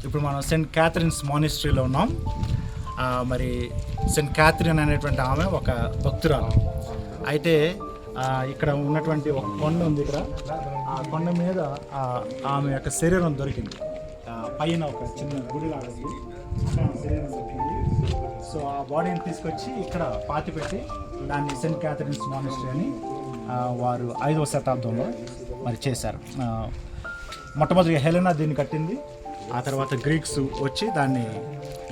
ఇప్పుడు మనం సెయింట్ క్యాథరిన్స్ మానిస్ట్రీలో ఉన్నాం. మరి సెయింట్ క్యాథరిన్ అనేటువంటి ఆమె ఒక భక్తురాలు. అయితే ఇక్కడ ఉన్నటువంటి ఒక కొండ ఉంది. ఇక్కడ ఆ కొండ మీద ఆమె యొక్క శరీరం దొరికింది. పైన ఒక చిన్న గుడిలాగా ఉంది, శరీరం దొరికింది. సో ఆ బాడీని తీసుకొచ్చి ఇక్కడ పాతిపెట్టి దాన్ని సెయింట్ క్యాథరిన్స్ మానిస్ట్రీ అని వారు 5వ శతాబ్దంలో మరి చేశారు. మొట్టమొదటిగా హెలెనా దీన్ని కట్టింది. ఆ తర్వాత గ్రీక్స్ వచ్చి దాన్ని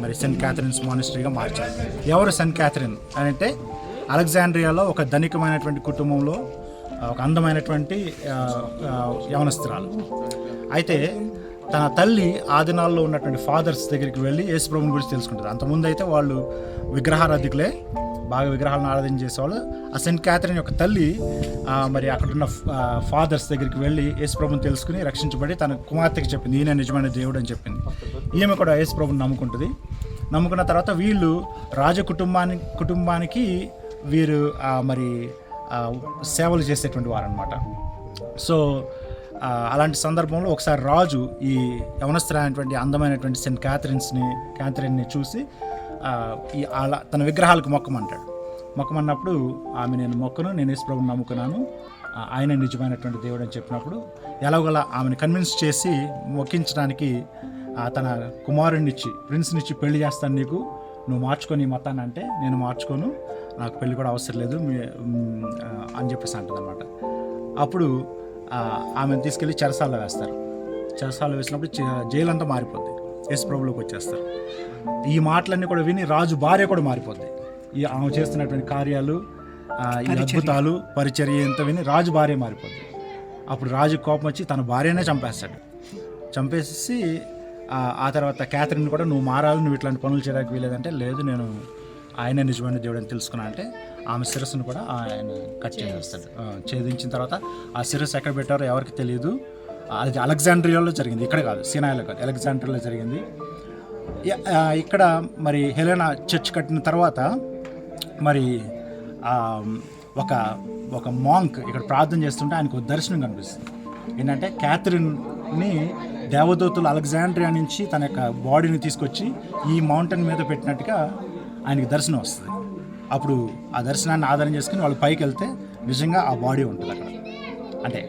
మరి సెయింట్ క్యాథరిన్స్ మానిస్ట్రీగా మార్చారు. ఎవరు సెయింట్ క్యాథరిన్ అంటే అలెగ్జాండ్రియాలో ఒక ధనికమైనటువంటి కుటుంబంలో ఒక అందమైనటువంటి యవనస్తురాలు. అయితే తన తల్లి ఆ దినాల్లో ఉన్నటువంటి ఫాదర్స్ దగ్గరికి వెళ్ళి యేసుప్రభుని గురించి తెలుసుకుంటుంది. అంతకుముందు అయితే వాళ్ళు విగ్రహారాధికులే, బాగా విగ్రహాలను ఆరాధన చేసేవాళ్ళు. ఆ సెయింట్ క్యాథరిన్ యొక్క తల్లి మరి అక్కడున్న ఫాదర్స్ దగ్గరికి వెళ్ళి యేసుప్రభుని తెలుసుకుని రక్షించబడి తన కుమార్తెకి చెప్పింది, ఈయన నిజమైన దేవుడు అని చెప్పింది. ఈమె కూడా యేసుప్రభుని నమ్ముకుంటుంది. నమ్ముకున్న తర్వాత వీళ్ళు కుటుంబానికి వీరు మరి సేవలు చేసేటువంటి వారు అనమాట. సో అలాంటి సందర్భంలో ఒకసారి రాజు ఈ యవనస్తులైనటువంటి అందమైనటువంటి సెయింట్ క్యాథరిన్ని చూసి తన విగ్రహాలకు మొక్కమన్నప్పుడు ఆమె నేను యేసుప్రభుని నమ్ముకున్నాను, ఆయన నిజమైనటువంటి దేవుడు అని చెప్పినప్పుడు ఎలాగోలా ఆమెను కన్విన్స్ చేసి మొక్కించడానికి తన ప్రిన్స్నిచ్చి పెళ్లి చేస్తాను, నువ్వు మార్చుకొని ఈ మతాన్ని అంటే నేను మార్చుకోను, నాకు పెళ్లి కూడా అవసరం లేదు అని చెప్పేసి అంటుంది అనమాట. అప్పుడు ఆమెను తీసుకెళ్ళి చెరసాలలో వేస్తారు. చెరసాలలో వేసినప్పుడు జైలు అంతా మారిపోద్ది, యేసుప్రభులోకి వచ్చేస్తారు. ఈ మాటలన్నీ కూడా విని రాజు భార్య కూడా మారిపోద్ది. ఆమె చేస్తున్నటువంటి కార్యాలు, ఈ అద్భుతాలు, పరిచర్య ఎంత విని రాజు భార్య మారిపోద్ది. అప్పుడు రాజు కోపం వచ్చి తన భార్యనే చంపేసి ఆ తర్వాత క్యాథరిన్ కూడా నువ్వు మారాలి, నువ్వు ఇట్లాంటి పనులు చేయడానికి వీలేదంటే లేదు నేను ఆయన నిజమైన దేవుడు అని తెలుసుకున్నా అంటే ఆమె శిరస్సును కూడా ఆయన కట్ చేసేస్తాడు. ఛేదించిన తర్వాత ఆ శిరస్సు ఎక్కడ పెట్టారో ఎవరికి తెలియదు. అది అలెగ్జాండ్రియాలో జరిగింది, ఇక్కడ కాదు, సీనాయిలో కాదు, అలెగ్జాండ్రియాలో జరిగింది. ఇక్కడ మరి హెలెనా చర్చ్ కట్టిన తర్వాత మరి ఒక మాంక్ ఇక్కడ ప్రార్థన చేస్తుంటే ఆయనకు ఒక దర్శనం కనిపిస్తుంది. ఏంటంటే క్యాథరిన్ని దేవదూతలు అలెగ్జాండ్రియా నుంచి తన యొక్క బాడీని తీసుకొచ్చి ఈ మౌంటైన్ మీద పెట్టినట్టుగా ఆయనకి దర్శనం వస్తుంది. అప్పుడు ఆ దర్శనాన్ని ఆధారం చేసుకుని వాళ్ళు పైకి వెళ్తే నిజంగా ఆ బాడీ ఉంటుంది అక్కడ. అంటే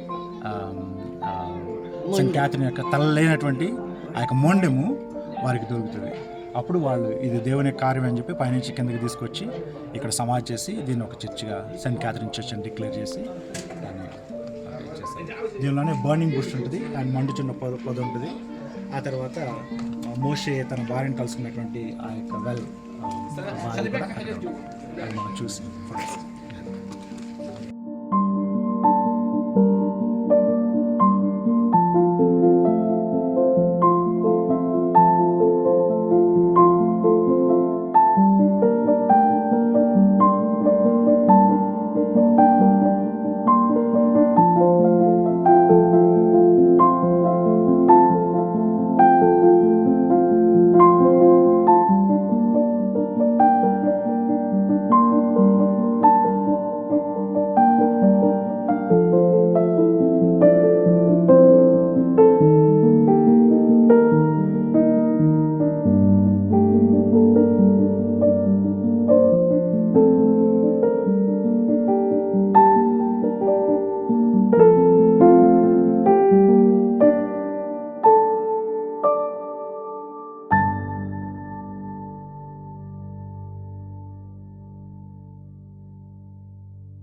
సెయింట్ క్యాథరిన్ యొక్క తలలేనటువంటి ఆ యొక్క మొండెము వారికి దొరుకుతుంది. అప్పుడు వాళ్ళు ఇది దేవుని కార్యం అని చెప్పి పైనుంచి కిందకి తీసుకొచ్చి ఇక్కడ సమాధి చేసి దీన్ని ఒక చర్చ్గా సెయింట్ క్యాథరిన్ చర్చ్ అని డిక్లేర్ చేసి దాన్ని చేస్తారు. దీనిలోనే బర్నింగ్ బుష్ ఉంటుంది అండ్ మండుచున్న పొద ఉంటుంది. ఆ తర్వాత మోషే తన భార్యను కలుసుకున్నటువంటి ఆ యొక్క వెల్ కూడా మనం చూసి